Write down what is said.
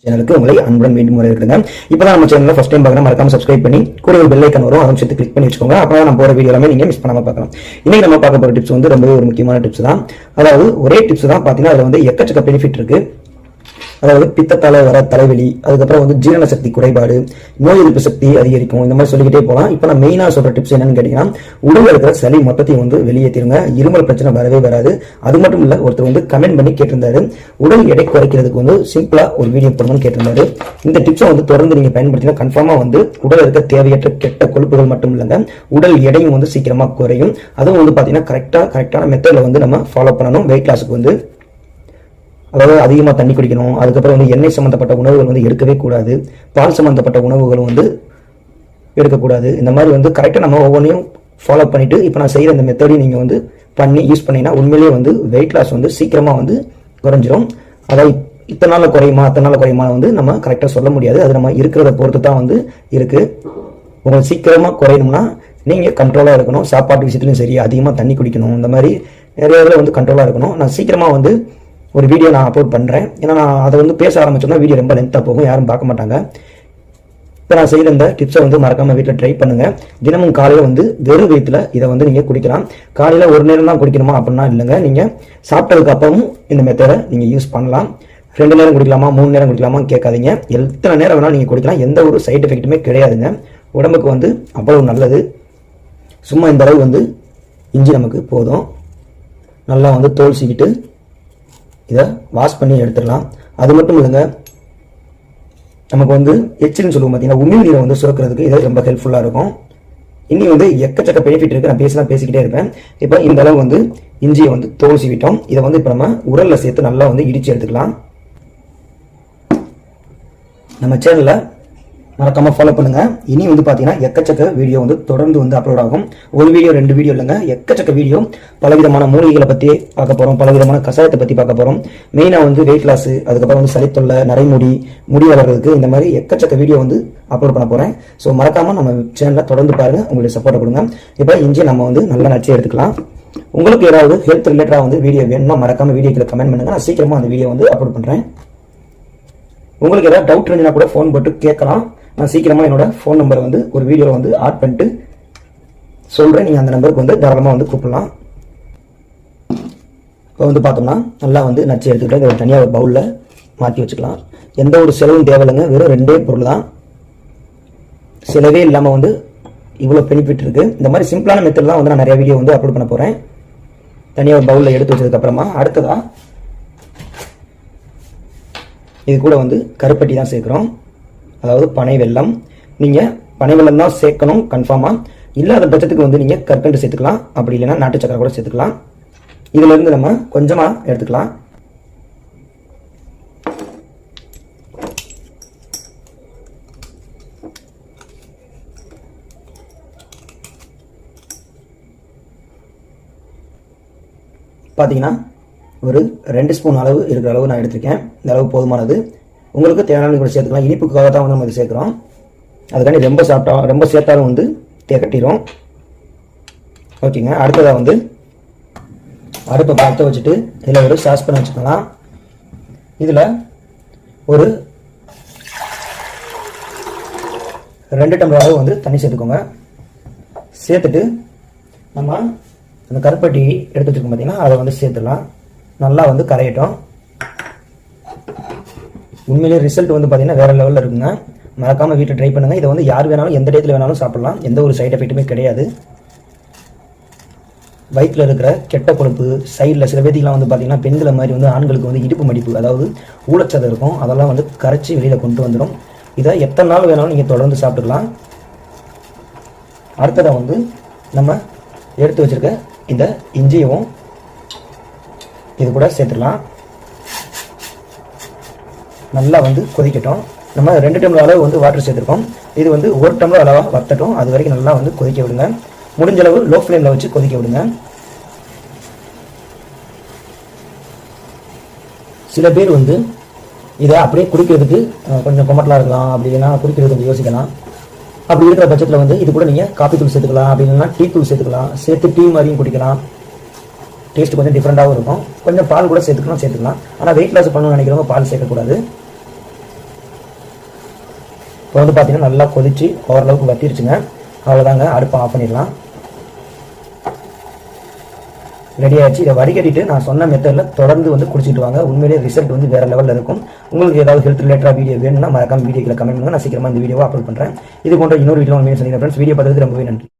சேனலுக்கு உங்களை அன்புடன் மீண்டும் வரவேற்கிறேன். இப்பதான் நம்ம சேனல்ல ஃபர்ஸ்ட் டைம் பார்க்கணும், மறக்காம சப்ஸ்கிரைப் பண்ணி கூட ஒரு பெல் ஐகான் வரும், அதை சேர்த்து கிளிக் பண்ணி வச்சுக்கோங்க. அப்பதான் நான் போற வீடியோ எல்லாமே நீங்க மிஸ் பண்ணாம பார்க்கலாம். இன்னைக்கு நம்ம பார்க்க போற டிப்ஸ் வந்து ரொம்பவே ஒரு முக்கியமான டிப்ஸ் தான். அதாவது ஒரே டிப்ஸ் தான் பாத்தீங்கன்னா அதுல வந்து எக்கச்சக்க பெனிஃபிட் இருக்கு. அதாவது பித்தத்தால வர தலைவலி, அதுக்கப்புறம் வந்து ஜீரண சக்தி குறைபாடு, நோய் எதிர்ப்பு சக்தி அதிகரிக்கும், இந்த மாதிரி சொல்லிக்கிட்டே போகலாம். இப்போ நான் மெயினா சொல்ற டிப்ஸ் என்னன்னு கேட்டீங்கன்னா, உடல்ல இருக்கிற சளி மொத்தத்தையும் வந்து வெளியேற்றிருங்க. இருமல் பிரச்சனை வரவே வராது. அது மட்டும் இல்ல, ஒருத்தர் வந்து கமெண்ட் பண்ணி கேட்டிருந்தாரு, உடல் எடை குறைக்கிறதுக்கு வந்து சிம்பிளா ஒரு வீடியோ போடணும்னு கேட்டிருந்தாரு. இந்த டிப்ஸை வந்து தொடர்ந்து நீங்க பயன்படுத்தினா கன்ஃபார்மா வந்து உடல் இருக்க தேவையற்ற கெட்ட கொழுப்புகள் மட்டும் இல்லைங்க, உடல் எடையும் வந்து சீக்கிரமா குறையும். அதுவும் வந்து பாத்தீங்கன்னா கரெக்டான மெத்தட்ல வந்து நம்ம ஃபாலோ பண்ணணும். வெயிட் லாஸுக்கு வந்து அதாவது அதிகமாக தண்ணி குடிக்கணும். அதுக்கப்புறம் வந்து எண்ணெய் சம்மந்தப்பட்ட உணவுகள் வந்து எடுக்கவே கூடாது. பால் சம்மந்தப்பட்ட உணவுகளும் வந்து எடுக்கக்கூடாது. இந்த மாதிரி வந்து கரெக்டாக நம்ம ஒவ்வொன்றையும் ஃபாலோ பண்ணிட்டு இப்போ நான் செய்கிற இந்த மெத்தடையும் நீங்கள் வந்து பண்ணி யூஸ் பண்ணிங்கன்னா உண்மையிலேயே வந்து வெயிட் லாஸ் வந்து சீக்கிரமாக வந்து குறைஞ்சிரும். அதாவது இத்தனை நாளில் குறையுமா அத்தனை நாளில் குறையுமா வந்து நம்ம கரெக்டாக சொல்ல முடியாது. அது நம்ம இருக்கிறத பொறுத்து தான் வந்து இருக்குது. உங்களுக்கு சீக்கிரமாக குறையணும்னா நீங்கள் கண்ட்ரோலாக இருக்கணும். சாப்பாட்டு விஷயத்துலையும் சரி, அதிகமாக தண்ணி குடிக்கணும். இந்த மாதிரி நிறைய இதில் வந்து கண்ட்ரோலாக இருக்கணும். நான் சீக்கிரமாக வந்து ஒரு வீடியோ நான் அப்லோட் பண்ணுறேன். ஏன்னா நான் அதை வந்து பேச ஆரம்பிச்சோம்னா வீடியோ ரொம்ப லென்த்தாக போகும், யாரும் பார்க்க மாட்டாங்க. இப்போ நான் செய்கிற இந்த டிப்ஸை வந்து மறக்காமல் வீட்டில் ட்ரை பண்ணுங்கள். தினமும் காலையில் வந்து வெறும் வயிற்றில் இதை வந்து நீங்கள் குடிக்கலாம். காலையில் ஒரு நேரம் தான் குடிக்கணுமா அப்படின்னா இல்லைங்க, நீங்கள் சாப்பிட்டதுக்கு அப்புறமும் இந்த மெத்தடை நீங்கள் யூஸ் பண்ணலாம். 2 நேரம் குடிக்கலாமா 3 நேரம் குடிக்கலாமா கேட்காதீங்க. எத்தனை நேரம் வேணாலும் நீங்கள் குடிக்கலாம். எந்த ஒரு சைட் எஃபெக்ட்டுமே கிடையாதுங்க. உடம்புக்கு வந்து அவ்வளவு நல்லது. சும்மா இந்த அளவு வந்து இஞ்சி நமக்கு போதும். நல்லா வந்து தோல் சீக்கிட்டு இதை வாஷ் பண்ணி எடுத்துடலாம். அது மட்டும் இல்லைங்க, நமக்கு வந்து எச்சில்னு சொல்லுவோம் பார்த்தீங்கன்னா, உமிழ் நீரை வந்து சுரக்கிறதுக்கு இது ரொம்ப ஹெல்ப்ஃபுல்லாக இருக்கும். இன்னும் வந்து எக்கச்சக்க பெனிஃபிட் இருக்குது. நான் பேசிக்கிட்டே இருப்பேன். இப்போ இந்த அளவு வந்து இஞ்சியை வந்து தோல் சீவிட்டோம். இதை வந்து இப்போ நம்ம உரலில் சேர்த்து நல்லா வந்து இடித்து எடுத்துக்கலாம். நம்ம சேனலில் மறக்காம ஃபாலோ பண்ணுங்க. இனி வந்து பாத்தீங்கன்னா எக்கச்சக்க வீடியோ வந்து தொடர்ந்து வந்து அப்லோட் ஆகும். ஒரு வீடியோ 2 வீடியோ இல்லைங்க, எக்கச்சக்க வீடியோ. பலவிதமான மூலிகைகளை பத்தி பார்க்க போறோம், பலவிதமான கஷாயத்தை பத்தி பார்க்க போறோம். மெயினா வந்து வெயிட் லாஸ், அதுக்கப்புறம் வந்து சளித்தொல்லை, நரைமுடி, முடி வளர்றதுக்கு, இந்த மாதிரி எக்கச்சக்க வீடியோ வந்து அப்லோட் பண்ண போறேன். ஸோ மறக்காம நம்ம சேனலை தொடர்ந்து பாருங்க, உங்களுடைய சப்போர்ட்டை கொடுங்க. இப்போ இஞ்சி நம்ம வந்து நல்லா நச்சு எடுத்துக்கலாம். உங்களுக்கு ஏதாவது ஹெல்த் ரிலேட்டடா வந்து வீடியோ வேணும்னா மறக்காம வீடியோக்கு கமெண்ட் பண்ணுங்க. நான் சீக்கிரமா அந்த வீடியோ வந்து அப்லோட் பண்றேன். உங்களுக்கு ஏதாவது டவுட் இருந்துச்சுன்னா கூட ஃபோன் போட்டு கேட்கலாம். நான் சீக்கிரமா என்னோட ஃபோன் நம்பரை வந்து ஒரு வீடியோவில் வந்து ஆட் பண்ணிட்டு சொல்றேன். நீங்க அந்த நம்பருக்கு வந்து தாராளமாக வந்து கூப்பிடலாம். இப்போ வந்து பார்த்தோம்னா நல்லா வந்து நச்சு எடுத்துக்கிட்டு இதை தனியாக ஒரு பவுலில் மாற்றி வச்சுக்கலாம். எந்த ஒரு செலவும் தேவையில்லைங்க, வெறும் 2 பொருள் தான். செலவே இல்லாமல் வந்து இவ்வளோ பெனிஃபிட் இருக்கு. இந்த மாதிரி சிம்பிளான மெத்தட் தான் வந்து நான் நிறைய வீடியோ வந்து அப்லோட் பண்ண போறேன். தனியாக ஒரு பவுலில் எடுத்து வச்சதுக்கு அப்புறமா அடுத்ததா இது கூட வந்து கருப்பட்டி தான் சேர்க்குறோம். அதாவது பனை வெல்லம். நீங்கள் பனை வெல்லம் தான் சேர்க்கணும் கன்ஃபார்மாக. இல்லாத பட்சத்துக்கு வந்து நீங்கள் கற்கண்டு சேர்த்துக்கலாம். அப்படி இல்லைன்னா நாட்டு சக்கரை கூட சேர்த்துக்கலாம். இதுல இருந்து நம்ம கொஞ்சமாக எடுத்துக்கலாம். பார்த்தீங்கன்னா ஒரு 2 ஸ்பூன் அளவு இருக்கிற அளவு நான் எடுத்திருக்கேன். இந்த அளவு போதுமானது. உங்களுக்கு தேவையான கூட சேர்த்துக்கலாம். இனிப்புக்காக தான் வந்து நம்ம இது சேர்க்குறோம். அதுக்காண்டி ரொம்ப சேர்த்தாலும் வந்து தேக்கட்டிடும். ஓகேங்க. அடுத்ததாக வந்து அடுப்பை பற்ற வச்சுட்டு இதில் ஒரு சாஸ்பேன் வச்சுக்கலாம். இதில் ஒரு 2 டம்ளர் அளவு வந்து தண்ணி சேர்த்துக்கோங்க. சேர்த்துட்டு நம்ம அந்த கருப்பட்டி எடுத்து வச்சுக்கோங்க பார்த்தீங்கன்னா, அதை வந்து சேர்த்துடலாம். நல்லா வந்து கரையட்டும். உண்மையிலே ரிசல்ட் வந்து பார்த்தீங்கன்னா வேற லெவலில் இருக்குங்க. மறக்காம வீட்டில் ட்ரை பண்ணுங்க. இதை வந்து யார் வேணாலும் எந்த டயத்தில் வேணாலும் சாப்பிடலாம். எந்த ஒரு சைட் எஃபெக்ட்டுமே கிடையாது. வயிற்றில் இருக்கிற கெட்ட கொழுப்பு, சைடில் சில பேத்திக்கெல்லாம் வந்து பார்த்தீங்கன்னா பெண்களை மாதிரி வந்து ஆண்களுக்கு வந்து இடுப்பு மடிப்பு, அதாவது ஊழச்சதை இருக்கும், அதெல்லாம் வந்து கரைச்சி வெளியில் கொண்டு வந்துடும். இதை எத்தனை நாள் வேணாலும் நீங்கள் தொடர்ந்து சாப்பிட்டுக்கலாம். அடுத்ததாக வந்து நம்ம எடுத்து வச்சிருக்க இந்த இஞ்சியவும் இது கூட சேர்த்துடலாம். நல்லா வந்து கொதிக்கட்டும். நம்ம 2 டம்ளர் அளவு வந்து வாட்டர் சேர்த்துருக்கோம். இது வந்து 1 டம்ளர் அளவாக வத்தட்டும். அது வரைக்கும் நல்லா வந்து கொதிக்க விடுங்க. முடிஞ்ச அளவு லோ ஃப்ளேமில் வச்சு கொதிக்க விடுங்க. சில பேர் வந்து இதை அப்படியே குடிக்கிறதுக்கு கொஞ்சம் கொமட்டலாக இருக்கலாம், அப்படி இல்லைன்னா குடிக்கிறது கொஞ்சம் யோசிக்கலாம். அப்படி இருக்கிற பட்சத்தில் வந்து இது கூட நீங்கள் காப்பி தூள் சேர்த்துக்கலாம், அப்படி இல்லைன்னா டீ தூள் சேர்த்துக்கலாம். சேர்த்து டீ மாதிரியும் குடிக்கலாம். டேஸ்ட் கொஞ்சம் டிஃப்ரெண்ட்டாகவும் இருக்கும். கொஞ்சம் பால் கூட சேர்த்துக்கலாம். ஆனால் வெயிட் லாஸ் பண்ணணும்னு நினைக்கிறவங்க பால் சேர்க்கக்கூடாது. இப்போ வந்து பார்த்தீங்கன்னா நல்லா கொதிச்சு ஓரளவுக்கு வத்திருச்சுங்க. அவ்வளோதாங்க, அடுப்பை ஆஃப் பண்ணிடலாம். ரெடி ஆயிடுச்சு. இதை வடிகட்டிட்டு நான் சொன்ன மெத்தடில் தொடர்ந்து வந்து குடிச்சிட்டு வாங்க. உண்மையிலேயே ரிசல்ட் வந்து வேற லெவலில் இருக்கும். உங்களுக்கு ஏதாவது ஹெல்த் ரிலேட்டடாக வீடியோ வேணும்னா மறக்காம வீடியோக்களை கமெண்ட் பண்ணுங்க. நான் சீக்கிரமாக இந்த வீடியோவை அப்லோட் பண்ணுறேன். இது போன்ற இன்னொரு வீடியோ சந்திக்கிறேன் ஃப்ரெண்ட்ஸ். வீடியோ பார்த்ததுக்கு ரொம்பவே நன்றி.